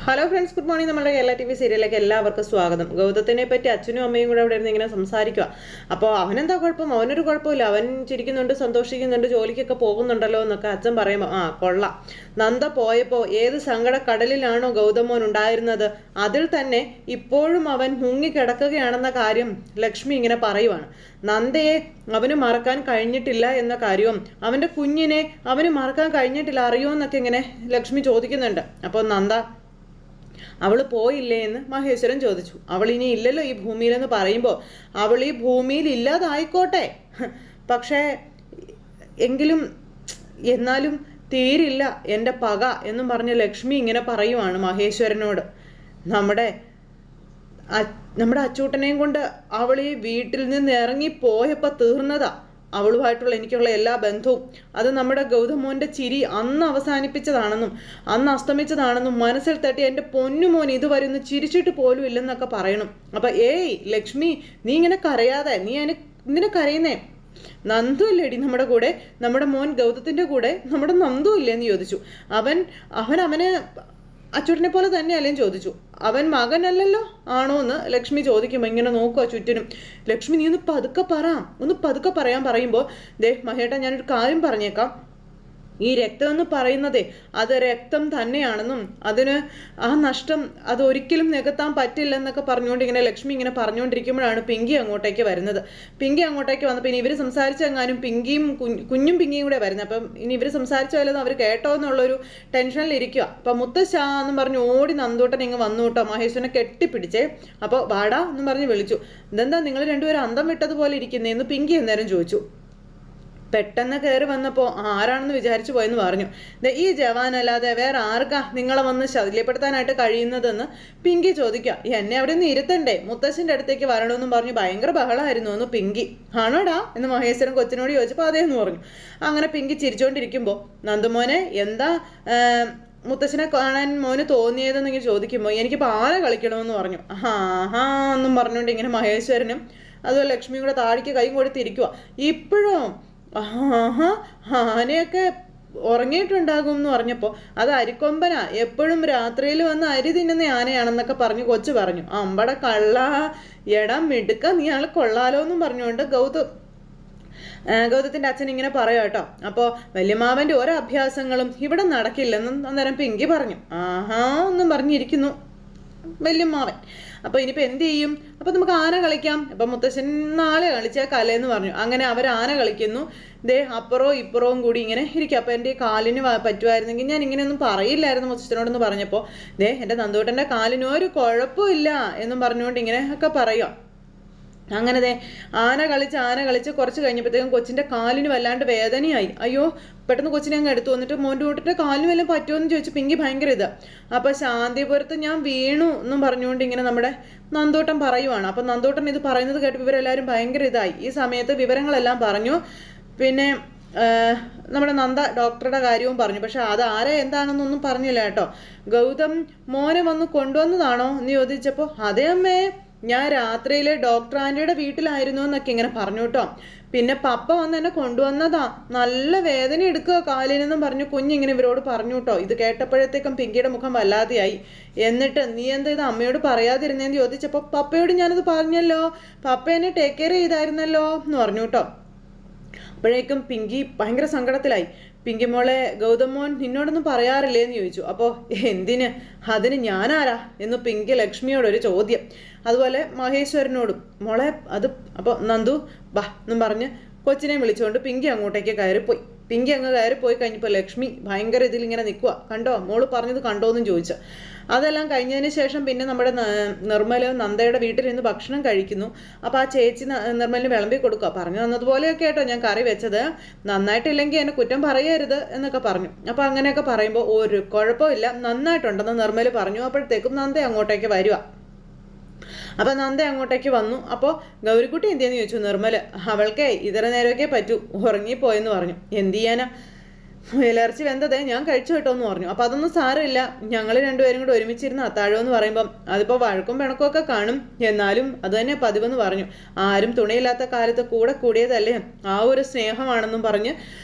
Hello friends, good morning. നമ്മുടെ Kerala TV സീരിയലിലേക്ക് എല്ലാവർക്കും സ്വാഗതം. ഗൗതത്തിനെ പറ്റി അച്ഛനും അമ്മയും കൂടെ അവിടെ ഇരുന്ന് ഇങ്ങനെ സംസാരിക്കുക. അപ്പോൾ അവനെന്താ കുഴപ്പം? അവനൊരു കുഴപ്പമില്ല, അവൻ ചിരിക്കുന്നുണ്ട്, സന്തോഷിക്കുന്നുണ്ട്, ജോലിക്കൊക്കെ പോകുന്നുണ്ടല്ലോ എന്നൊക്കെ അച്ഛൻ പറയുമ്പോൾ കൊള്ളാം. നന്ദ പോയപ്പോൾ ഏത് സങ്കടക്കടലിലാണോ ഗൗതമോൻ ഉണ്ടായിരുന്നത്, അതിൽ തന്നെ ഇപ്പോഴും അവൻ മുങ്ങിക്കിടക്കുകയാണെന്ന കാര്യം ലക്ഷ്മി ഇങ്ങനെ പറയുവാണ്. നന്ദയെ അവന് മറക്കാൻ കഴിഞ്ഞിട്ടില്ല എന്ന കാര്യവും അവൻ്റെ കുഞ്ഞിനെ അവന് മറക്കാൻ കഴിഞ്ഞിട്ടില്ല അറിയുമെന്നൊക്കെ ഇങ്ങനെ ലക്ഷ്മി ചോദിക്കുന്നുണ്ട്. അപ്പോൾ നന്ദ അവൾ പോയില്ലേ എന്ന് മഹേശ്വരൻ ചോദിച്ചു. അവൾ ഇനി ഇല്ലല്ലോ ഈ ഭൂമിയിലെന്ന് പറയുമ്പോൾ അവൾ ഈ ഭൂമിയിൽ ഇല്ലാതായിക്കോട്ടെ, പക്ഷേ എന്നാലും തീരില്ല എൻ്റെ പക എന്നും പറഞ്ഞ് ലക്ഷ്മി ഇങ്ങനെ പറയുവാണ് മഹേശ്വരനോട്. നമ്മുടെ അച്ചൂട്ടനെയും കൊണ്ട് അവൾ ഈ വീട്ടിൽ നിന്ന് ഇറങ്ങിപ്പോയപ്പോൾ തീർന്നതാ അവളുമായിട്ടുള്ള എനിക്കുള്ള എല്ലാ ബന്ധവും. അത് നമ്മുടെ ഗൗതമോൻ്റെ ചിരി അന്ന് അവസാനിപ്പിച്ചതാണെന്നും അന്ന് അസ്തമിച്ചതാണെന്നും മനസ്സിൽ തട്ടി എൻ്റെ പൊന്നുമോൻ ഇതുവരെ ഒന്ന് ചിരിച്ചിട്ട് പോലും ഇല്ലെന്നൊക്കെ പറയണം. അപ്പം ലക്ഷ്മി, നീ ഇങ്ങനെ കരയാതെ, നീ എന്തിനാ കരയുന്നേ? നന്ദു ഇല്ലേടി നമ്മുടെ കൂടെ, നമ്മുടെ മോൻ ഗൗതത്തിൻ്റെ കൂടെ നമ്മുടെ നന്ദു ഇല്ലേന്ന് ചോദിച്ചു. അവനെ അച്ചൂട്ടിനെ പോലെ തന്നെയല്ലേ ചോദിച്ചു. അവൻ മകനല്ലല്ലോ ആണോ എന്ന് ലക്ഷ്മി ചോദിക്കുമ്പോൾ ഇങ്ങനെ നോക്കുക ചുറ്റിനും. ലക്ഷ്മി, നീ ഒന്ന് പതുക്കെ പറയാൻ പറയുമ്പോൾ മഹേട്ട, ഞാനൊരു കാര്യം പറഞ്ഞേക്കാം. ഈ രക്തം എന്ന് പറയുന്നതേ അത് രക്തം തന്നെയാണെന്നും അതിന് ആ നഷ്ടം അതൊരിക്കലും നികത്താൻ പറ്റില്ലെന്നൊക്കെ പറഞ്ഞുകൊണ്ട് ഇങ്ങനെ ലക്ഷ്മി ഇങ്ങനെ പറഞ്ഞുകൊണ്ടിരിക്കുമ്പോഴാണ് പിങ്കി അങ്ങോട്ടേക്ക് വരുന്നത്. പിങ്കി അങ്ങോട്ടേക്ക് വന്നപ്പോൾ ഇനി ഇവർ സംസാരിച്ചെങ്ങാനും കുഞ്ഞും പിങ്കിയും കൂടെ വരുന്നത്. അപ്പം ഇനി ഇവർ സംസാരിച്ചാലും അവർ കേട്ടോ എന്നുള്ളൊരു ടെൻഷനിലിരിക്കുക. അപ്പം മുത്തശ്ശ എന്നും പറഞ്ഞ് ഓടി നന്ദൂട്ടൻ ഇങ്ങ് വന്നു കേട്ടോ, മഹേശ്വരനെ കെട്ടിപ്പിടിച്ചേ. അപ്പോൾ വാടാ എന്നും പറഞ്ഞ് വിളിച്ചു. ഇതെന്താ നിങ്ങൾ രണ്ടുപേരും അന്തം വിട്ടതുപോലെ ഇരിക്കുന്നതെന്ന് പിങ്കി അന്നേരം ചോദിച്ചു. പെട്ടെന്ന് കയറി വന്നപ്പോൾ ആരാണെന്ന് വിചാരിച്ചു പോയെന്ന് പറഞ്ഞു. ഈ ജവാനല്ലാതെ വേറെ ആർക്കാ നിങ്ങളെ വന്ന് ശല്യപ്പെടുത്താനായിട്ട് കഴിയുന്നതെന്ന് പിങ്കി ചോദിക്കുക. എന്നെ അവിടെ നിന്ന് ഇരുത്തണ്ടേ, മുത്തശ്ശൻ്റെ അടുത്തേക്ക് വരണമെന്നും പറഞ്ഞു ഭയങ്കര ബഹളമായിരുന്നു എന്ന് പിങ്കി. ആണോടാ എന്ന് മഹേശ്വരൻ കൊച്ചിനോട് ചോദിച്ചപ്പോൾ അതേന്ന് പറഞ്ഞു. അങ്ങനെ പിങ്കി ചിരിച്ചോണ്ടിരിക്കുമ്പോൾ നന്ദുമോനെ, എന്താ മുത്തശ്ശനെ കാണാൻ മോന് തോന്നിയതെന്ന് ഇങ്ങനെ ചോദിക്കുമ്പോൾ എനിക്കിപ്പോൾ ആന കളിക്കണമെന്ന് പറഞ്ഞു. എന്നും പറഞ്ഞുകൊണ്ട് ഇങ്ങനെ മഹേശ്വരനും അതുപോലെ ലക്ഷ്മിയും കൂടെ താടിക്ക് കൈ കൊടുത്തിരിക്കുക. ഇപ്പോഴും ആനയൊക്കെ ഉറങ്ങിയിട്ടുണ്ടാകും എന്ന് പറഞ്ഞപ്പോൾ അത് അരിക്കൊമ്പനാ, എപ്പോഴും രാത്രിയിൽ വന്ന് അരി തിന്നുന്ന ആനയാണെന്നൊക്കെ പറഞ്ഞ് കൊച്ചു പറഞ്ഞു. അമ്പട കള്ള, എടാ മിടുക്ക, നീ ആൾ കൊള്ളാലോ എന്നും പറഞ്ഞുകൊണ്ട് ഗൗതത്തിൻ്റെ അച്ഛൻ ഇങ്ങനെ പറയാം കേട്ടോ. അപ്പോൾ വല്യമാവൻ്റെ ഓരോ അഭ്യാസങ്ങളും ഇവിടെ നടക്കില്ലെന്നും അന്നേരം പിങ്കി പറഞ്ഞു. എന്നും പറഞ്ഞിരിക്കുന്നു വല്യമ്മാവൻ. അപ്പോൾ ഇനിയിപ്പോൾ എന്ത് ചെയ്യും? അപ്പോൾ നമുക്ക് ആന കളിക്കാം. അപ്പം മുത്തശ്ശൻ നാളെ കളിച്ചാൽ കലയെന്ന് പറഞ്ഞു. അങ്ങനെ അവർ ആന കളിക്കുന്നു. അപ്പുറവും ഇപ്പുറവും കൂടി ഇങ്ങനെ ഇരിക്കും. അപ്പോൾ എൻ്റെ കാലിന് പറ്റുമായിരുന്നെങ്കിൽ ഞാൻ ഇങ്ങനെയൊന്നും പറയില്ലായിരുന്നു മുത്തശ്ശനോടൊന്ന് പറഞ്ഞപ്പോൾ എൻ്റെ നന്ദൂട്ടൻ്റെ കാലിന് ഒരു കുഴപ്പമില്ല എന്നും പറഞ്ഞുകൊണ്ട് ഇങ്ങനെ ഒക്കെ പറയുക. അങ്ങനെ ആന കളിച്ച് കുറച്ച് കഴിഞ്ഞപ്പോഴത്തേക്കും കൊച്ചിൻ്റെ കാലിന് വല്ലാണ്ട് വേദനയായി. അയ്യോ, പെട്ടെന്ന് കൊച്ചിനെ അങ്ങ് എടുത്തു വന്നിട്ട് മോൻ്റെ കൂട്ടിൻ്റെ കാലിന് വല്ലതും പറ്റുമെന്ന് ചോദിച്ചു പിങ്കി ഭയങ്കര അപ്പോൾ ശാന്തിപുരത്ത് ഞാൻ വീണു എന്നും പറഞ്ഞുകൊണ്ട് ഇങ്ങനെ നമ്മുടെ നന്ദൂട്ടൻ പറയുവാണ്. അപ്പം നന്ദൂട്ടൻ ഇത് പറയുന്നത് കേട്ട് ഇവരെല്ലാവരും ഭയങ്കര ഈ സമയത്ത് വിവരങ്ങളെല്ലാം പറഞ്ഞു. പിന്നെ നമ്മുടെ നന്ദ ഡോക്ടറുടെ കാര്യവും പറഞ്ഞു. പക്ഷെ അത് എന്താണെന്നൊന്നും പറഞ്ഞില്ല കേട്ടോ. ഗൗതം മോനെ വന്ന് കൊണ്ടുവന്നതാണോ എന്ന് ചോദിച്ചപ്പോൾ അതേ അമ്മേ, ഞാൻ രാത്രിയിൽ ഡോക്ടർ ആൻറ്റിയുടെ വീട്ടിലായിരുന്നു എന്നൊക്കെ ഇങ്ങനെ പറഞ്ഞു കേട്ടോ. പിന്നെ പപ്പ വന്ന് എന്നെ കൊണ്ടുവന്നതാ, നല്ല വേദന എടുക്കുക കാലിനെന്നും പറഞ്ഞു കുഞ്ഞിങ്ങനെ ഇവരോട് പറഞ്ഞു കേട്ടോ. ഇത് കേട്ടപ്പോഴത്തേക്കും പിങ്കിയുടെ മുഖം വല്ലാതെയായി. എന്നിട്ട് നീ എന്താ ഇത് അമ്മയോട് പറയാതിരുന്നേന്ന് ചോദിച്ചപ്പോൾ പപ്പയോട് ഞാനത് പറഞ്ഞല്ലോ, പപ്പ എന്നെ ടേക്ക് കെയർ ചെയ്തായിരുന്നല്ലോ എന്ന് പറഞ്ഞു കേട്ടോ. അപ്പോഴേക്കും പിങ്കി ഭയങ്കര സങ്കടത്തിലായി. പിങ്കി മോളെ, ഗൗതമോൻ നിന്നോടൊന്നും പറയാറില്ലേന്ന് ചോദിച്ചു. അപ്പോൾ എന്തിന്, അതിന് ഞാനാരാ എന്ന് പിങ്കി ലക്ഷ്മിയോടൊരു ചോദ്യം. അതുപോലെ മഹേശ്വരനോടും മോളെ അത്. അപ്പോൾ നന്ദു ബാ എന്നും പറഞ്ഞ് കൊച്ചിനെ വിളിച്ചുകൊണ്ട് പിങ്കി അങ്ങോട്ടേക്ക് കയറിപ്പോയി. പിങ്കി അങ്ങ് കയറിപ്പോയി കഴിഞ്ഞപ്പോൾ ലക്ഷ്മി ഭയങ്കര ഇതിലിങ്ങനെ നിൽക്കുക. കണ്ടോ, മോള് പറഞ്ഞത് കണ്ടോയെന്നും ചോദിച്ചു. അതെല്ലാം കഴിഞ്ഞതിന് ശേഷം പിന്നെ നമ്മുടെ നിർമ്മല നന്ദയുടെ വീട്ടിൽ നിന്ന് ഭക്ഷണം കഴിക്കുന്നു. അപ്പോൾ ആ ചേച്ചി നിർമ്മലിന് വിളമ്പി കൊടുക്കുക. പറഞ്ഞു തന്നതുപോലെയൊക്കെ കേട്ടോ ഞാൻ കറി വെച്ചത്, നന്നായിട്ടില്ലെങ്കിൽ എന്നെ കുറ്റം പറയരുത് എന്നൊക്കെ പറഞ്ഞു. അപ്പോൾ അങ്ങനെയൊക്കെ പറയുമ്പോൾ ഒരു കുഴപ്പമില്ല, നന്നായിട്ടുണ്ടെന്ന് നിർമ്മൽ പറഞ്ഞു. അപ്പോഴത്തേക്കും നന്ദ അങ്ങോട്ടേക്ക് വരിക. അപ്പം നന്ദ അങ്ങോട്ടേക്ക് വന്നു. അപ്പോൾ ഗൗരിക്കുട്ടി എന്തിയെന്ന് ചോദിച്ചു നിർമ്മൽ. അവൾക്ക് ഇതര നേരമൊക്കെ പറ്റൂ, ഉറങ്ങിപ്പോയെന്ന് പറഞ്ഞു. എന്ത് ചെയ്യാനാ, ഇലർച്ചി വെന്തതേ ഞാൻ കഴിച്ചു കേട്ടോ എന്ന് പറഞ്ഞു. അപ്പോൾ അതൊന്നും സാരമില്ല, ഞങ്ങൾ രണ്ടുപേരും കൂടെ ഒരുമിച്ചിരുന്ന് അത്താഴം എന്ന് പറയുമ്പം അതിപ്പോൾ വഴക്കും പിണക്കും ഒക്കെ കാണും, എന്നാലും അത് തന്നെ പതിവെന്ന് പറഞ്ഞു. ആരും തുണയില്ലാത്ത കാലത്ത് കൂടെ കൂടിയതല്ലേ, ആ ഒരു സ്നേഹമാണെന്നും പറഞ്ഞ്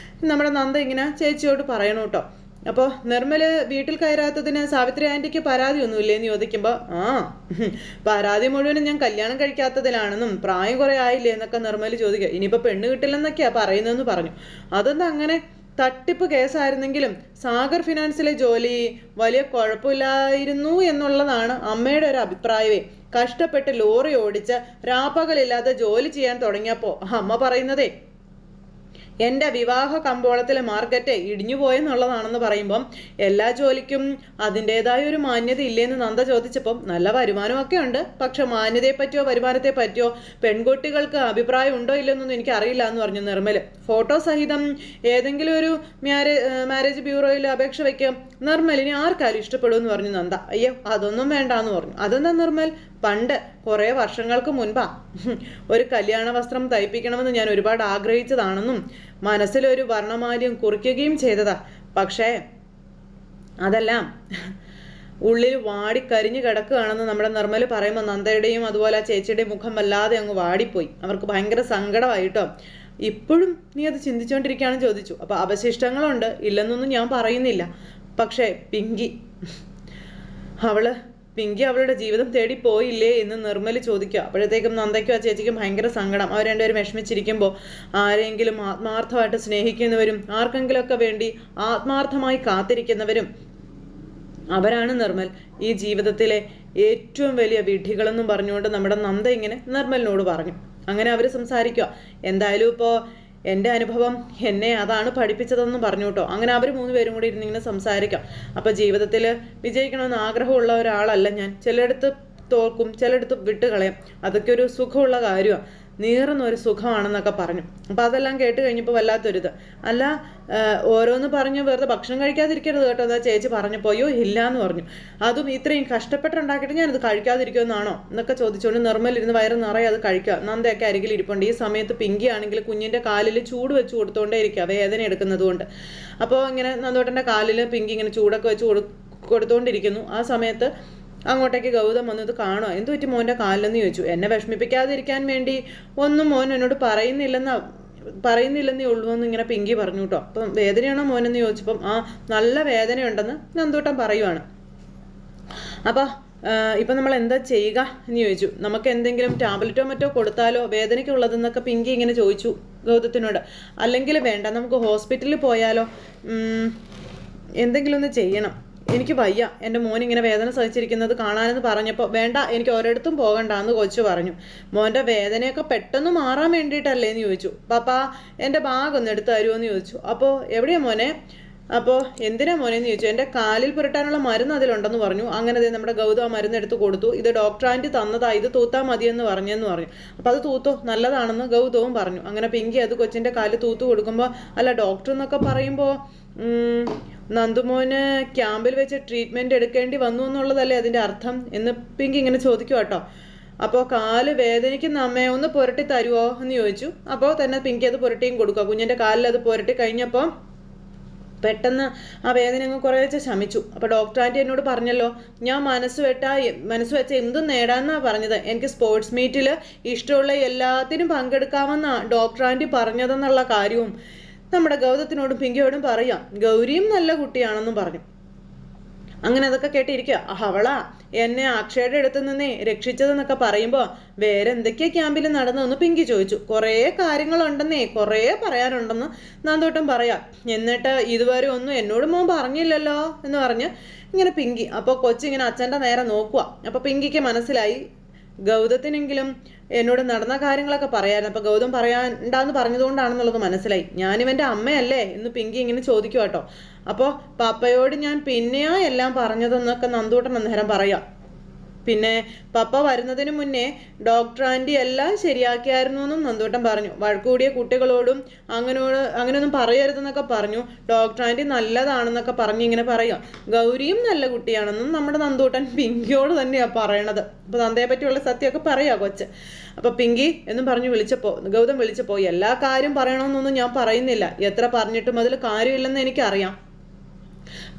നമ്മുടെ നന്ദ ഇങ്ങനെ ചേച്ചിയോട് പറയണം കേട്ടോ. അപ്പോൾ നിർമ്മല് വീട്ടിൽ കയറാത്തതിന് സാവിത്രി ആൻറ്റിക്ക് പരാതിയൊന്നുമില്ലേന്ന് ചോദിക്കുമ്പോൾ പരാതി മുഴുവനും ഞാൻ കല്യാണം കഴിക്കാത്തതിലാണെന്നും പ്രായം കുറേ ആയില്ലേ എന്നൊക്കെ നിർമ്മല് ചോദിക്കുക. ഇനിയിപ്പോൾ പെണ്ണ് കിട്ടില്ലെന്നൊക്കെയാണ് പറയുന്നതെന്ന് പറഞ്ഞു. അതൊന്നും അങ്ങനെ തട്ടിപ്പ് കേസായിരുന്നെങ്കിലും സാഗർ ഫിനാൻസിലെ ജോലി വലിയ കുഴപ്പമില്ലായിരുന്നു എന്നുള്ളതാണ് അമ്മയുടെ ഒരു അഭിപ്രായമേ. കഷ്ടപ്പെട്ട് ലോറി ഓടിച്ച് രാപ്പകലില്ലാതെ ജോലി ചെയ്യാൻ തുടങ്ങിയപ്പോൾ അമ്മ പറയുന്നതേ എൻ്റെ വിവാഹ കമ്പോളത്തിലെ മാർക്കറ്റ് ഇടിഞ്ഞുപോയെന്നുള്ളതാണെന്ന് പറയുമ്പം എല്ലാ ജോലിക്കും അതിൻ്റെതായ ഒരു മാന്യത ഇല്ലേന്ന് നന്ദ ചോദിച്ചപ്പം നല്ല വരുമാനമൊക്കെ ഉണ്ട്, പക്ഷെ മാന്യതയെ പറ്റിയോ വരുമാനത്തെ പറ്റിയോ പെൺകുട്ടികൾക്ക് അഭിപ്രായം ഉണ്ടോ ഇല്ലെന്നൊന്നും എനിക്ക് അറിയില്ല എന്ന് പറഞ്ഞു നിർമ്മല്. ഫോട്ടോ സഹിതം ഏതെങ്കിലും ഒരു മാരേജ് ബ്യൂറോയിൽ അപേക്ഷ വയ്ക്കാം, നിർമ്മലിനെ ആർക്കാരും ഇഷ്ടപ്പെടുമെന്ന് പറഞ്ഞു നന്ദ. അയ്യോ അതൊന്നും വേണ്ടാന്ന് പറഞ്ഞു. അതെന്താ നിർമ്മൽ? പണ്ട് കുറേ വർഷങ്ങൾക്ക് മുൻപാ ഒരു കല്യാണ വസ്ത്രം തയ്പ്പിക്കണമെന്ന് ഞാൻ ഒരുപാട് ആഗ്രഹിച്ചതാണെന്നും മനസ്സിലൊരു വർണ്ണമാല്യം കുറിക്കുകയും ചെയ്തതാ. പക്ഷേ അതെല്ലാം ഉള്ളിൽ വാടിക്കരിഞ്ഞു കിടക്കുകയാണെന്ന് നമ്മുടെ നിർമ്മല് പറയുമ്പോൾ നന്ദയുടെയും അതുപോലെ ആ ചേച്ചിയുടെയും മുഖം വല്ലാതെ അങ്ങ് വാടിപ്പോയി. അവർക്ക് ഭയങ്കര സങ്കടമായിട്ടോ. ഇപ്പോഴും നീ അത് ചിന്തിച്ചുകൊണ്ടിരിക്കുകയാണെന്ന് ചോദിച്ചു. അപ്പോൾ അവശിഷ്ടങ്ങളുണ്ട്, ഇല്ലെന്നൊന്നും ഞാൻ പറയുന്നില്ല. പക്ഷേ പിങ്കി അവളുടെ ജീവിതം തേടി പോയില്ലേ എന്ന് നിർമ്മല് ചോദിക്കുക. അപ്പോഴത്തേക്കും നന്ദയ്ക്കും ആ ചേച്ചിക്കും ഭയങ്കര സങ്കടം. അവർ രണ്ടുപേരും വിഷമിച്ചിരിക്കുമ്പോൾ ആരെങ്കിലും ആത്മാർത്ഥമായിട്ട് സ്നേഹിക്കുന്നവരും ആർക്കെങ്കിലുമൊക്കെ വേണ്ടി ആത്മാർത്ഥമായി കാത്തിരിക്കുന്നവരും അവരാണ് നിർമ്മൽ. ഈ ജീവിതത്തിലെ ഏറ്റവും വലിയ വിഡ്ഢികളെന്നും പറഞ്ഞുകൊണ്ട് നമ്മുടെ നന്ദ ഇങ്ങനെ നിർമ്മലിനോട് പറഞ്ഞു. അങ്ങനെ അവർ സംസാരിക്കുക. എന്തായാലും ഇപ്പോൾ എൻ്റെ അനുഭവം എന്നെ അതാണ് പഠിപ്പിച്ചതെന്ന് പറഞ്ഞു കേട്ടോ. അങ്ങനെ അവർ 3 പേരും കൂടി ഇരുന്നിങ്ങനെ സംസാരിക്കാം. അപ്പോൾ ജീവിതത്തിൽ വിജയിക്കണമെന്ന് ആഗ്രഹമുള്ള ഒരാളല്ല ഞാൻ. ചിലയിടത്ത് തോൽക്കും, ചിലയിടത്ത് വിട്ടുകളയാം. അതൊക്കെ ഒരു സുഖമുള്ള കാര്യമാണ്, നീറുന്നൊരു സുഖമാണെന്നൊക്കെ പറഞ്ഞു. അപ്പോൾ അതെല്ലാം കേട്ട് കഴിഞ്ഞപ്പോൾ വല്ലാത്തൊരിത്. അല്ല ഓരോന്ന് പറഞ്ഞു വെറുതെ ഭക്ഷണം കഴിക്കാതിരിക്കരുത് കേട്ടോ എന്താ ചേച്ചി പറഞ്ഞപ്പോൾ. അയ്യോ ഇല്ല എന്ന് പറഞ്ഞു. അതും ഇത്രയും കഷ്ടപ്പെട്ടുണ്ടാക്കിയിട്ട് ഞാനത് കഴിക്കാതിരിക്കുമെന്നാണോ എന്നൊക്കെ ചോദിച്ചുകൊണ്ട് നിർമ്മലിരുന്ന് വയറ് നിറയെ അത് കഴിക്കുക. നന്ദയൊക്കെ അരികിൽ ഇരിപ്പുണ്ട്. ഈ സമയത്ത് പിങ്കി ആണെങ്കിൽ കുഞ്ഞിൻ്റെ കാലിൽ ചൂട് വെച്ച് കൊടുത്തുകൊണ്ടേ ഇരിക്കുക, വേദന എടുക്കുന്നത് കൊണ്ട്. അപ്പോൾ ഇങ്ങനെ നന്ദോട്ടൻ്റെ കാലിൽ പിങ്കി ഇങ്ങനെ ചൂടൊക്കെ വെച്ച് കൊടുത്തുകൊണ്ടിരിക്കുന്നു. ആ സമയത്ത് അങ്ങോട്ടേക്ക് ഗൗതം വന്നത് കാണുക. എന്തു പറ്റി മോൻ്റെ കാലിലെന്ന് ചോദിച്ചു. എന്നെ വിഷമിപ്പിക്കാതിരിക്കാൻ വേണ്ടി ഒന്നും മോൻ എന്നോട് പറയുന്നില്ലെന്നേ ഉള്ളൂ എന്ന് ഇങ്ങനെ പിങ്കി പറഞ്ഞു കേട്ടോ. അപ്പം വേദനയാണോ മോനെന്ന് ചോദിച്ചപ്പം നല്ല വേദനയുണ്ടെന്ന് നന്ദൂട്ടൻ പറയുവാണ്. അപ്പം ഇപ്പം നമ്മൾ എന്താ ചെയ്യുക എന്ന് ചോദിച്ചു. നമുക്ക് എന്തെങ്കിലും ടാബ്ലറ്റോ മറ്റോ കൊടുത്താലോ വേദനയ്ക്കുള്ളതെന്നൊക്കെ പിങ്കി ഇങ്ങനെ ചോദിച്ചു ഗൗതത്തിനോട്. അല്ലെങ്കിൽ വേണ്ട, നമുക്ക് ഹോസ്പിറ്റലിൽ പോയാലോ, എന്തെങ്കിലും ഒന്ന് ചെയ്യണം, എനിക്ക് വയ്യ എൻ്റെ മോനിങ്ങനെ വേദന സഹിച്ചിരിക്കുന്നത് കാണാനെന്ന് പറഞ്ഞപ്പോൾ വേണ്ട എനിക്ക് ഒരിടത്തും പോകണ്ട എന്ന് കൊച്ചു പറഞ്ഞു. മോൻ്റെ വേദനയൊക്കെ പെട്ടെന്ന് മാറാൻ വേണ്ടിയിട്ടല്ലേ എന്ന് ചോദിച്ചു. പാപ്പാ എൻ്റെ ബാഗ് ഒന്ന് എടുത്ത് തരുമോ എന്ന് ചോദിച്ചു. അപ്പോൾ എവിടെയാ മോനെ? അപ്പോൾ എന്തിനാ മോനെന്ന് ചോദിച്ചു. എൻ്റെ കാലിൽ പുരട്ടാനുള്ള മരുന്ന് അതിലുണ്ടെന്ന് പറഞ്ഞു. അങ്ങനെ നമ്മുടെ ഗൗതം ആ മരുന്ന് എടുത്ത് കൊടുത്തു. ഇത് ഡോക്ടർ ആൻറ്റി തന്നതാ, ഇത് തൂത്താൽ മതിയെന്ന് പറഞ്ഞെന്ന് പറഞ്ഞു. അപ്പോൾ അത് തൂത്തോ, നല്ലതാണെന്ന് ഗൗതവും പറഞ്ഞു. അങ്ങനെ പിങ്കി അത് കൊച്ചിൻ്റെ കാലിൽ തൂത്ത് കൊടുക്കുമ്പോൾ അല്ല ഡോക്ടർ എന്നൊക്കെ പറയുമ്പോൾ നന്ദുമോന് ക്യാമ്പിൽ വെച്ച് ട്രീറ്റ്മെൻറ്റ് എടുക്കേണ്ടി വന്നു എന്നുള്ളതല്ലേ അതിൻ്റെ അർത്ഥം എന്ന് പിങ്കി ഇങ്ങനെ ചോദിക്കുക കേട്ടോ. അപ്പോൾ കാല് വേദനിക്കുന്ന അമ്മയെ ഒന്ന് പുരട്ടി തരുമോ എന്ന് ചോദിച്ചു. അപ്പോൾ തന്നെ പിങ്കി അത് പുരട്ടിയും കൊടുക്കുക. കുഞ്ഞിൻ്റെ കാലിൽ അത് പുരട്ടി കഴിഞ്ഞപ്പോൾ പെട്ടെന്ന് ആ വേദന അങ്ങ് കുറേശ്ശെ ശമിച്ചു. അപ്പോൾ ഡോക്ടർ ആൻറ്റി എന്നോട് പറഞ്ഞല്ലോ, ഞാൻ മനസ്സ് വെച്ച എന്തും നേടാമെന്നാണ് പറഞ്ഞത്. എനിക്ക് സ്പോർട്സ് മീറ്റിൽ ഇഷ്ടമുള്ള എല്ലാത്തിനും പങ്കെടുക്കാമെന്നാണ് ഡോക്ടർ ആൻറ്റി പറഞ്ഞതെന്നുള്ള കാര്യവും നമ്മുടെ ഗൗതത്തിനോടും പിങ്കിയോടും പറയാം. ഗൗരിയും നല്ല കുട്ടിയാണെന്നും പറഞ്ഞു. അങ്ങനെ അതൊക്കെ കേട്ടിരിക്കുക. അവളാ എന്നെ അക്ഷയുടെ അടുത്ത് നിന്നേ രക്ഷിച്ചതെന്നൊക്കെ പറയുമ്പോൾ വേറെ എന്തൊക്കെയാ ക്യാമ്പിൽ നടന്നതെന്ന് പിങ്കി ചോദിച്ചു. കുറേ കാര്യങ്ങളുണ്ടെന്നേ, കുറേ പറയാനുണ്ടെന്ന് നന്ദോട്ടം പറയാം. എന്നിട്ട് ഇതുവരെ ഒന്നും എന്നോട് മോൻ പറഞ്ഞില്ലല്ലോ എന്ന് പറഞ്ഞ് ഇങ്ങനെ പിങ്കി. അപ്പോൾ കൊച്ചിങ്ങനെ അച്ഛൻ്റെ നേരെ നോക്കുക. അപ്പോൾ പിങ്കിക്ക് മനസ്സിലായി ഗൗതത്തിനെങ്കിലും എന്നോട് നടന്ന കാര്യങ്ങളൊക്കെ പറയായിരുന്നു. അപ്പോൾ ഗൗതം പറയാണ്ടാന്ന് പറഞ്ഞതുകൊണ്ടാണെന്നുള്ളത് മനസ്സിലായി. ഞാനിവൻ്റെ അമ്മയല്ലേ എന്ന് പിങ്കി ഇങ്ങനെ ചോദിക്കുക കേട്ടോ. അപ്പോൾ പപ്പയോട് ഞാൻ പിന്നെയാ എല്ലാം പറഞ്ഞതെന്നൊക്കെ നന്ദൂട്ടൻ അന്നേരം പറയാം. പിന്നെ പപ്പ വരുന്നതിന് മുന്നേ ഡോക്ടർ ആൻറ്റി എല്ലാം ശരിയാക്കിയായിരുന്നു എന്നും നന്ദൂട്ടൻ പറഞ്ഞു. വഴക്കൂടിയ കുട്ടികളോടും അങ്ങനെയൊന്നും പറയരുതെന്നൊക്കെ പറഞ്ഞു. ഡോക്ടർ ആൻറ്റി നല്ലതാണെന്നൊക്കെ പറഞ്ഞ് ഇങ്ങനെ പറയാം. ഗൗരിയും നല്ല കുട്ടിയാണെന്നും നമ്മുടെ നന്ദൂട്ടൻ പിങ്കിയോട് തന്നെയാണ് പറയണത്. അപ്പോൾ നന്ദയെ പറ്റിയുള്ള സത്യമൊക്കെ പറയാം കൊച്ച്. അപ്പോൾ പിങ്കി എന്നും പറഞ്ഞു ഗൗതം വിളിച്ചപ്പോൾ എല്ലാ കാര്യം പറയണമെന്നൊന്നും ഞാൻ പറയുന്നില്ല, എത്ര പറഞ്ഞിട്ടും അതിൽ കാര്യമില്ലെന്ന് എനിക്കറിയാം.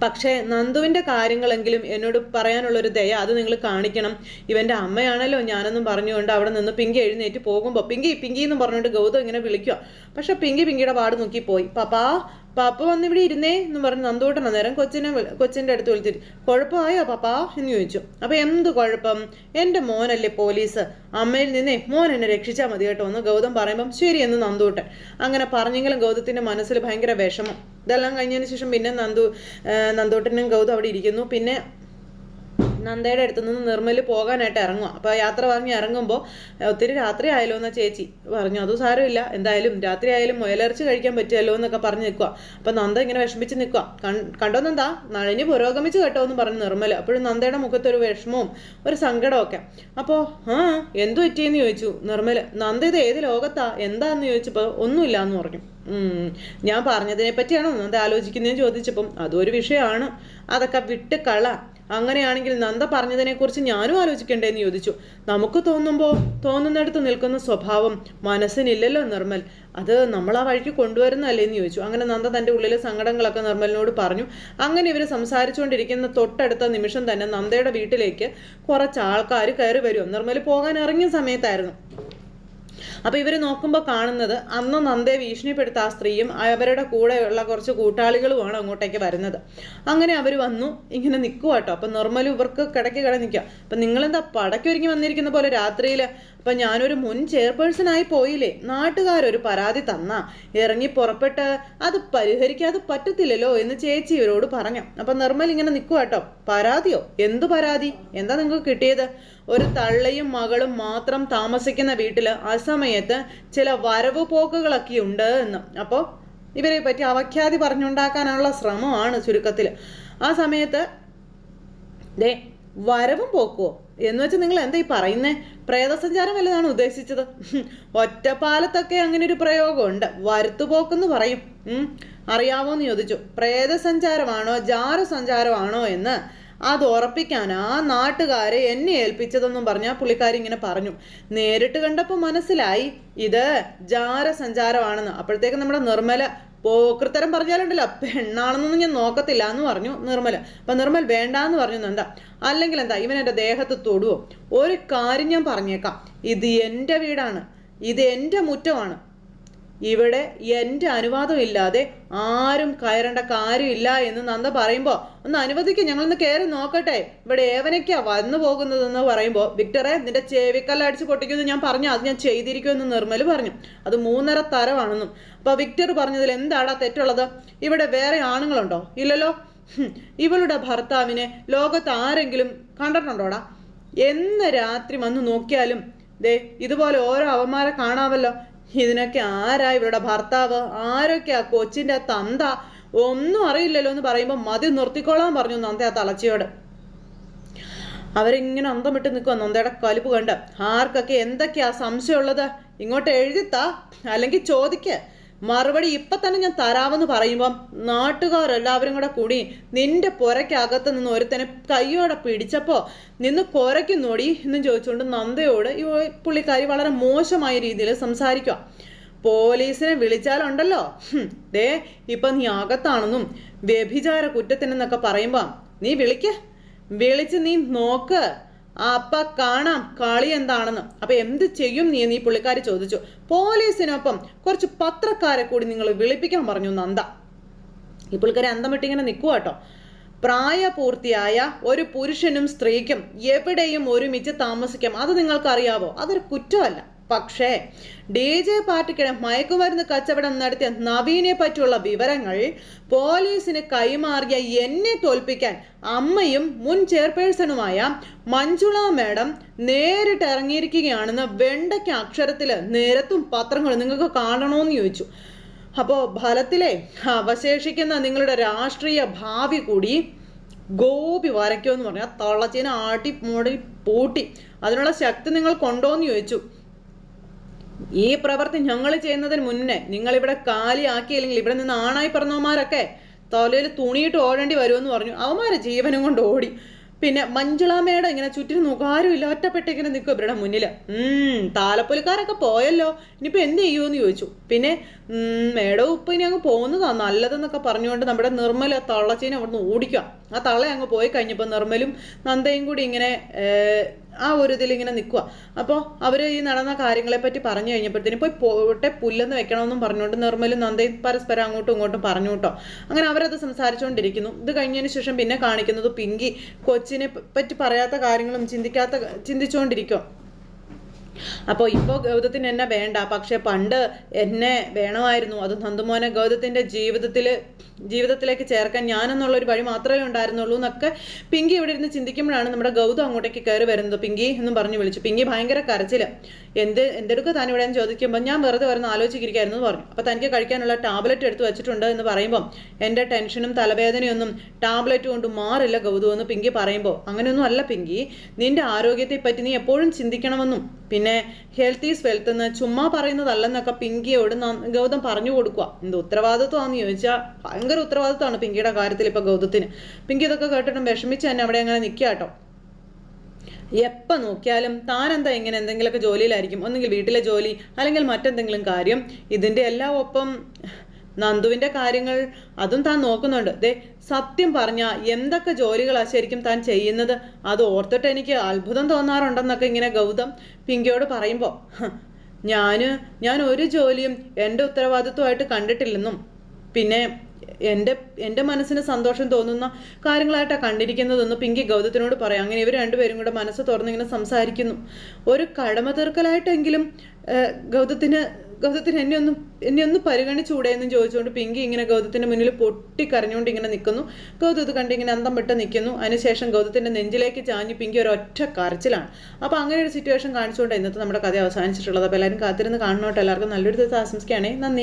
പക്ഷേ നന്ദുവിൻ്റെ കാര്യങ്ങളെങ്കിലും എന്നോട് പറയാനുള്ളൊരു ദയ അത് നിങ്ങൾ കാണിക്കണം. ഇവൻ്റെ അമ്മയാണല്ലോ ഞാനെന്നും പറഞ്ഞുകൊണ്ട് അവിടെ നിന്ന് പിങ്കി എഴുന്നേറ്റ് പോകുമ്പോൾ പിങ്കി എന്നും പറഞ്ഞുകൊണ്ട് ഗൗതം ഇങ്ങനെ വിളിക്കുക. പക്ഷെ പിങ്കിയുടെ പാട് നോക്കിപ്പോയി. പപ്പാ പാപ്പ വന്നിവിടെ ഇരുന്നേ എന്ന് പറഞ്ഞ് നന്ദൂട്ടൻ അന്നേരം കൊച്ചിൻ്റെ അടുത്ത് വിളിച്ചിട്ട് കുഴപ്പമായോ പാപ്പാ എന്ന് ചോദിച്ചു. അപ്പം എന്ത് കുഴപ്പം, എൻ്റെ മോനല്ലേ പോലീസ്, അമ്മയിൽ നിന്നേ മോൻ എന്നെ രക്ഷിച്ചാൽ മതി കേട്ടോ എന്ന് ഗൗതം പറയുമ്പം ശരിയെന്ന് നന്ദൂട്ടൻ അങ്ങനെ പറഞ്ഞെങ്കിലും ഗൗതത്തിൻ്റെ മനസ്സിൽ ഭയങ്കര വിഷമം. ഇതെല്ലാം കഴിഞ്ഞതിന് ശേഷം പിന്നെ നന്ദൂട്ടനും ഗൗതം അവിടെ ഇരിക്കുന്നു. പിന്നെ നന്ദയുടെ അടുത്ത് നിന്ന് നിർമ്മൽ പോകാനായിട്ട് ഇറങ്ങുക. അപ്പോൾ യാത്ര പറഞ്ഞ് ഇറങ്ങുമ്പോൾ ഒത്തിരി രാത്രി ആയല്ലോ എന്നാ ചേച്ചി പറഞ്ഞു. അതും സാരമില്ല, എന്തായാലും രാത്രി ആയാലും മുയലിറച്ചി കഴിക്കാൻ പറ്റുമല്ലോ എന്നൊക്കെ പറഞ്ഞ് നിൽക്കുക. അപ്പം നന്ദ ഇങ്ങനെ വിഷമിച്ച് നിൽക്കുക. കണ്ടോ നന്ദ, നളിനി പുരോഗമിച്ച് കേട്ടോ എന്ന് പറഞ്ഞു നിർമ്മൽ. അപ്പോഴും നന്ദയുടെ മുഖത്തൊരു വിഷമവും ഒരു സങ്കടമൊക്കെ. അപ്പോൾ എന്തു പറ്റിയെന്ന് ചോദിച്ചു നിർമ്മൽ. നന്ദ ഇത് ഏത് ലോകത്താ, എന്താന്ന് ചോദിച്ചപ്പോൾ ഒന്നുമില്ല എന്ന് പറഞ്ഞു. ഞാൻ പറഞ്ഞതിനെ പറ്റിയാണോ നന്ദ ആലോചിക്കുന്നതെന്ന് ചോദിച്ചപ്പം അതൊരു വിഷയമാണ്, അതൊക്കെ വിട്ട് കള. അങ്ങനെയാണെങ്കിൽ നന്ദ പറഞ്ഞതിനെക്കുറിച്ച് ഞാനും ആലോചിക്കണ്ടേന്ന് ചോദിച്ചു. നമുക്ക് തോന്നുന്നിടത്ത് നിൽക്കുന്ന സ്വഭാവം മനസ്സിനില്ലല്ലോ നിർമ്മൽ, അത് നമ്മൾ ആ വഴിക്ക് കൊണ്ടുവരുന്നതല്ലേന്ന് ചോദിച്ചു. അങ്ങനെ നന്ദ തൻ്റെ ഉള്ളിലെ സങ്കടങ്ങളൊക്കെ നിർമ്മലിനോട് പറഞ്ഞു. അങ്ങനെ ഇവർ സംസാരിച്ചുകൊണ്ടിരിക്കുന്ന തൊട്ടടുത്ത നിമിഷം തന്നെ നന്ദയുടെ വീട്ടിലേക്ക് കുറച്ച് ആൾക്കാർ കയറി വരും. നിർമ്മൽ പോകാൻ ഇറങ്ങിയ സമയത്തായിരുന്നു. അപ്പോൾ ഇവർ നോക്കുമ്പോൾ കാണുന്നത് അന്ന് നന്ദയെ ഭീഷണിപ്പെടുത്ത ആ സ്ത്രീയും അവരുടെ കൂടെയുള്ള കുറച്ച് കൂട്ടാളികളുമാണ് അങ്ങോട്ടേക്ക് വരുന്നത്. അങ്ങനെ അവർ വന്നു ഇങ്ങനെ നിൽക്കുക കേട്ടോ. അപ്പം നിർമ്മൽ ഇവർക്ക് കിടക്കി നിൽക്കുക. അപ്പം നിങ്ങളെന്താ പടക്കൊരുങ്ങി വന്നിരിക്കുന്ന പോലെ രാത്രിയിൽ? അപ്പം ഞാനൊരു മുൻ ചെയർപേഴ്സണായി പോയില്ലേ, നാട്ടുകാരൊരു പരാതി തന്നാ ഇറങ്ങി പുറപ്പെട്ട് അത് പരിഹരിക്കാതെ പറ്റത്തില്ലല്ലോ എന്ന് ചേച്ചി ഇവരോട് പറഞ്ഞു. അപ്പം നിർമ്മൽ ഇങ്ങനെ നിൽക്കുക കേട്ടോ. പരാതിയോ? എന്തു പരാതി? എന്താ നിങ്ങൾക്ക് കിട്ടിയത്? ഒരു തള്ളയും മകളും മാത്രം താമസിക്കുന്ന വീട്ടിൽ അസമയത്ത് ചില വരവ് പോക്കുകളൊക്കെ ഉണ്ട് എന്ന്. അപ്പോൾ ഇവരെ പറ്റി അവഖ്യാതി പറഞ്ഞുണ്ടാക്കാനുള്ള ശ്രമമാണ് ചുരുക്കത്തിൽ. ആ സമയത്ത് വരവും പോക്കുവോ എന്ന് വെച്ചാൽ നിങ്ങൾ എന്താ ഈ പറയുന്നേ? പ്രേതസഞ്ചാരം വല്ലതാണ് ഉദ്ദേശിച്ചത്? ഒറ്റപ്പാലത്തൊക്കെ അങ്ങനെ ഒരു പ്രയോഗമുണ്ട്, വരുത്തുപോക്കെന്ന് പറയും. അറിയാമോന്ന് ചോദിച്ചു. പ്രേതസഞ്ചാരമാണോ ജാരസഞ്ചാരമാണോ എന്ന് അത് ഉറപ്പിക്കാൻ ആ നാട്ടുകാരെ എന്നെ ഏൽപ്പിച്ചതെന്നും പറഞ്ഞാൽ പുള്ളിക്കാരി ഇങ്ങനെ പറഞ്ഞു. നേരിട്ട് കണ്ടപ്പോൾ മനസ്സിലായി ഇത് ജാരസഞ്ചാരമാണെന്ന്. അപ്പോഴത്തേക്ക് നമ്മുടെ നിർമ്മല പോക്കൃത്തരം പറഞ്ഞാലുണ്ടല്ലോ, പെണ്ണാണെന്നൊന്നും ഞാൻ നോക്കത്തില്ല എന്ന് പറഞ്ഞു നിർമ്മല. അപ്പം നിർമ്മൽ വേണ്ടാന്ന് പറഞ്ഞു നന്ദ. അല്ലെങ്കിൽ എന്താ ഇവൻ എൻ്റെ ദേഹത്ത് തൊടുവോ? ഒരു കാര്യം ഞാൻ പറഞ്ഞേക്കാം, ഇത് എൻ്റെ വീടാണ്, ഇത് എൻ്റെ മുറ്റമാണ്, ഇവിടെ എൻ്റെ അനുവാദം ഇല്ലാതെ ആരും കയറേണ്ട കാര്യമില്ല എന്ന് നന്ദ പറയുമ്പോൾ ഒന്ന് അനുവദിക്കുക, ഞങ്ങളൊന്ന് കയറി നോക്കട്ടെ, ഇവിടെ ഏവനൊക്കെയാ വന്നു പോകുന്നതെന്ന് പറയുമ്പോൾ വിക്ടറെ നിന്റെ ചെവിക്കല്ല അടിച്ച് പൊട്ടിക്കുമെന്ന് ഞാൻ പറഞ്ഞു, അത് ഞാൻ ചെയ്തിരിക്കുമെന്ന് നിർമ്മൽ പറഞ്ഞു. അത് 3.5 തരമാണെന്നും. അപ്പോൾ വിക്ടർ പറഞ്ഞതിൽ എന്താടാ തെറ്റുള്ളത്? ഇവിടെ വേറെ ആണുങ്ങളുണ്ടോ? ഇല്ലല്ലോ. ഇവളുടെ ഭർത്താവിനെ ലോകത്ത് ആരെങ്കിലും കണ്ടിട്ടുണ്ടോടാ? എന്ന് രാത്രി വന്ന് നോക്കിയാലും ഇതുപോലെ ഓരോ അവന്മാരെ കാണാമല്ലോ. ഇതിനൊക്കെ ആരാ ഇവരുടെ ഭർത്താവ്? ആരൊക്കെയാ കൊച്ചിൻ്റെ തന്ത? ഒന്നും അറിയില്ലല്ലോ എന്ന് പറയുമ്പോൾ മതി നിർത്തിക്കോളാൻ പറഞ്ഞു നന്ദ ആ തളച്ചിയോട്. അവരിങ്ങനെ അന്തം വിട്ട് നിൽക്കുക നന്ദയുടെ കലിപ്പ് കണ്ട്. ആർക്കൊക്കെ എന്തൊക്കെയാ സംശയമുള്ളത് ഇങ്ങോട്ട് എഴുതിത്താ, അല്ലെങ്കിൽ ചോദിക്ക്, മറുപടി ഇപ്പം തന്നെ ഞാൻ തരാമെന്ന് പറയുമ്പം നാട്ടുകാരെല്ലാവരും കൂടി നിന്റെ പുരയ്ക്കകത്ത് നിന്ന് ഒരുത്തനെ കയ്യോടെ പിടിച്ചപ്പോൾ നിന്ന് കുരയ്ക്കുന്നോടി എന്നും ചോദിച്ചുകൊണ്ട് നന്ദയോട് ഈ പുള്ളിക്കാരി വളരെ മോശമായ രീതിയിൽ സംസാരിക്കുക. പോലീസിനെ വിളിച്ചാലുണ്ടല്ലോ, ഇപ്പം നീ അകത്താണെന്നും വ്യഭിചാര കുറ്റത്തിനെന്നൊക്കെ പറയുമ്പോൾ നീ വിളിച്ച് നീ നോക്ക്, അപ്പ കാണാം കളി എന്താണെന്ന്. അപ്പൊ എന്ത് ചെയ്യും നീ പുള്ളിക്കാരി ചോദിച്ചു. പോലീസിനൊപ്പം കുറച്ച് പത്രക്കാരെ കൂടി നിങ്ങൾ വിളിപ്പിക്കാൻ പറഞ്ഞു നന്ദ. ഈ പുള്ളിക്കാരി അന്തം വിട്ടിങ്ങനെ നിൽക്കുക കേട്ടോ. പ്രായപൂർത്തിയായ ഒരു പുരുഷനും സ്ത്രീക്കും എവിടെയും ഒരുമിച്ച് താമസിക്കാം, അത് നിങ്ങൾക്കറിയാവോ? അതൊരു കുറ്റമല്ല. പക്ഷേ DJ പാർട്ടിക്കിടെ മയക്കുമരുന്ന് കച്ചവടം നടത്തിയ നവീനെ പറ്റിയുള്ള വിവരങ്ങൾ പോലീസിന് കൈമാറിയ എന്നെ തോൽപ്പിക്കാൻ അമ്മയും മുൻ ചെയർപേഴ്സണുമായ മഞ്ജുള മാഡം നേരിട്ട് ഇറങ്ങിയിരിക്കുകയാണെന്ന് വെണ്ടയ്ക്ക് അക്ഷരത്തിൽ നിരത്തും പത്രങ്ങൾ നിങ്ങൾക്ക് കാണണമെന്ന് ചോദിച്ചു. അപ്പോൾ ഫലത്തിലെ അവശേഷിക്കുന്ന നിങ്ങളുടെ രാഷ്ട്രീയ ഭാവി കൂടി ഗോപി വരയ്ക്കുമെന്ന് പറഞ്ഞാൽ തള്ളച്ചീനെ ആട്ടി മൂടി പൂട്ടി അതിനുള്ള ശക്തി നിങ്ങൾ കൊണ്ടോന്ന് ചോദിച്ചു. ഈ പ്രവൃത്തി ഞങ്ങൾ ചെയ്യുന്നതിന് മുന്നേ നിങ്ങളിവിടെ കാലിയാക്കിയില്ലെങ്കിൽ ഇവിടെ നിന്ന് ആണായി പറഞ്ഞവന്മാരൊക്കെ തലയിൽ തുണിയിട്ട് ഓടേണ്ടി വരുമെന്ന് പറഞ്ഞു. അവന്മാരെ ജീവനും കൊണ്ട് ഓടി. പിന്നെ മഞ്ജുളാമ്മയുടെ ഇങ്ങനെ ചുറ്റിനും നോക്കാരും ഇല്ല, ഒറ്റപ്പെട്ടിങ്ങനെ നിൽക്കും ഇവരുടെ മുന്നിൽ. താലപ്പൊലിക്കാരൊക്കെ പോയല്ലോ, ഇനിയിപ്പോൾ എന്ത് ചെയ്യുമെന്ന് ചോദിച്ചു. പിന്നെ മേഡം ഇപ്പം ഇനി അങ്ങ് പോകുന്നതാണ് നല്ലതെന്നൊക്കെ പറഞ്ഞുകൊണ്ട് നമ്മുടെ നിർമ്മല തള്ളച്ചീനെ അവിടുന്ന് ഓടിക്കുക. ആ തള്ള അങ്ങ് പോയി കഴിഞ്ഞപ്പോൾ നിർമ്മലും നന്ദയും കൂടി ഇങ്ങനെ ആ ഒരു ഇതിൽ ഇങ്ങനെ നിൽക്കുക. അപ്പോൾ അവർ ഈ നടന്ന കാര്യങ്ങളെപ്പറ്റി പറഞ്ഞു കഴിഞ്ഞപ്പോഴത്തേനും പോയി പോട്ടെ പുല്ലെന്ന് വെക്കണമെന്നും പറഞ്ഞുകൊണ്ട് നിർമ്മലും നന്ദയും പരസ്പരം അങ്ങോട്ടും ഇങ്ങോട്ടും പറഞ്ഞു കേട്ടോ. അങ്ങനെ അവരത് സംസാരിച്ചുകൊണ്ടിരിക്കുന്നു. ഇത് കഴിഞ്ഞതിന് ശേഷം പിന്നെ കാണിക്കുന്നത് പിങ്കി കൊച്ചിനെ പറ്റി പറയാത്ത കാര്യങ്ങളും ചിന്തിച്ചുകൊണ്ടിരിക്കും. അപ്പോൾ ഇപ്പോൾ ഗൗതത്തിന് എന്നെ വേണ്ട, പക്ഷെ പണ്ട് എന്നെ വേണമായിരുന്നു. അത് നന്ദുമോനെ ഗൗതത്തിൻ്റെ ജീവിതത്തിലേക്ക് ചേർക്കാൻ ഞാനെന്നുള്ളൊരു വഴി മാത്രമേ ഉണ്ടായിരുന്നുള്ളൂ എന്നൊക്കെ പിങ്കി ഇവിടെ ഇരുന്ന് ചിന്തിക്കുമ്പോഴാണ് നമ്മുടെ ഗൗതം അങ്ങോട്ടേക്ക് കയറി വരുന്നത്. പിങ്കി എന്നും പറഞ്ഞു വിളിച്ചു. പിങ്കി ഭയങ്കര കരച്ചിൽ. എന്തെടുക്കുക താൻ ഇവിടെ എന്ന് ചോദിക്കുമ്പോൾ ഞാൻ വെറുതെ വരുന്ന ആലോചിച്ചിരിക്കുകയായിരുന്നു എന്ന് പറഞ്ഞു. അപ്പോൾ തനിക്ക് കഴിക്കാനുള്ള ടാബ്ലറ്റ് എടുത്ത് വെച്ചിട്ടുണ്ട് എന്ന് പറയുമ്പോൾ എൻ്റെ ടെൻഷനും തലവേദനയൊന്നും ടാബ്ലറ്റ് കൊണ്ട് മാറില്ല ഗൗതം എന്ന് പിങ്കി പറയുമ്പോൾ അങ്ങനെയൊന്നും അല്ല പിങ്കി, നിന്റെ ആരോഗ്യത്തെ പറ്റി നീ എപ്പോഴും ചിന്തിക്കണമെന്നും പിന്നെ ഹെൽത്ത് ഈസ് വെൽത്ത് എന്ന് ചുമ്മാ പറയുന്നതല്ലെന്നൊക്കെ പിങ്കിയോട് ഗൗതം പറഞ്ഞു കൊടുക്കുക. എന്ത് ഉത്തരവാദിത്വമാണെന്ന് ചോദിച്ചാൽ ഭയങ്കര ഉത്തരവാദിത്വമാണ് പിങ്കിയുടെ കാര്യത്തിൽ ഇപ്പോൾ ഗൗതത്തിന്. പിങ്കി ഇതൊക്കെ കേട്ടിട്ടും വിഷമിച്ച് തന്നെ അവിടെ അങ്ങനെ നിൽക്കുക കേട്ടോ. എപ്പോൾ നോക്കിയാലും താനെന്താ ഇങ്ങനെ എന്തെങ്കിലുമൊക്കെ ജോലിയിലായിരിക്കും, ഒന്നെങ്കിൽ വീട്ടിലെ ജോലി അല്ലെങ്കിൽ മറ്റെന്തെങ്കിലും കാര്യം. ഇതിൻ്റെ എല്ലാം ഒപ്പം നന്ദുവിൻ്റെ കാര്യങ്ങൾ അതും താൻ നോക്കുന്നുണ്ട്. ദേ സത്യം പറഞ്ഞാൽ എന്തൊക്കെ ജോലികളാണ് ശരിക്കും താൻ ചെയ്യുന്നത്, അത് ഓർത്തിട്ട് എനിക്ക് അത്ഭുതം തോന്നാറുണ്ടെന്നൊക്കെ ഇങ്ങനെ ഗൗതം പിങ്കിയോട് പറയുമ്പോൾ ഞാൻ ഒരു ജോലിയും എൻ്റെ ഉത്തരവാദിത്വമായിട്ട് കണ്ടിട്ടില്ലെന്നും പിന്നെ എൻ്റെ മനസ്സിന് സന്തോഷം തോന്നുന്ന കാര്യങ്ങളായിട്ടാണ് കണ്ടിരിക്കുന്നതെന്ന് പിങ്കി ഗൗതത്തിനോട് പറയാം. അങ്ങനെ ഇവർ രണ്ടുപേരും കൂടെ മനസ്സ് തുറന്നിങ്ങനെ സംസാരിക്കുന്നു. ഒരു കടമ തീർക്കലായിട്ടെങ്കിലും ഗൗതത്തിന് എന്നെ ഒന്ന് പരിഗണിച്ചുകൂടെ എന്നും ചോദിച്ചുകൊണ്ട് പിങ്കി ഇങ്ങനെ ഗൗതത്തിൻ്റെ മുന്നിൽ പൊട്ടിക്കരഞ്ഞുകൊണ്ട് ഇങ്ങനെ നിൽക്കുന്നു. ഗൗതം ഇത് കണ്ട് ഇങ്ങനെ അന്തം വിട്ട് നിൽക്കുന്നു. അതിനുശേഷം ഗൗതത്തിൻ്റെ നെഞ്ചിലേക്ക് ചാഞ്ഞ് പിങ്കി ഒരു ഒറ്റ കരച്ചിലാണ്. അപ്പോൾ അങ്ങനെ ഒരു സിറ്റുവേഷൻ കാണിച്ചുകൊണ്ട് ഇന്നത്തെ നമ്മുടെ കഥ അവസാനിച്ചിട്ടുള്ളത്. അപ്പോൾ എല്ലാവരും കാത്തിരുന്ന് കാണണോട്ടെ. എല്ലാവർക്കും നല്ലൊരു ദിവസം ആശംസിക്കുകയാണേ. നന്ദി.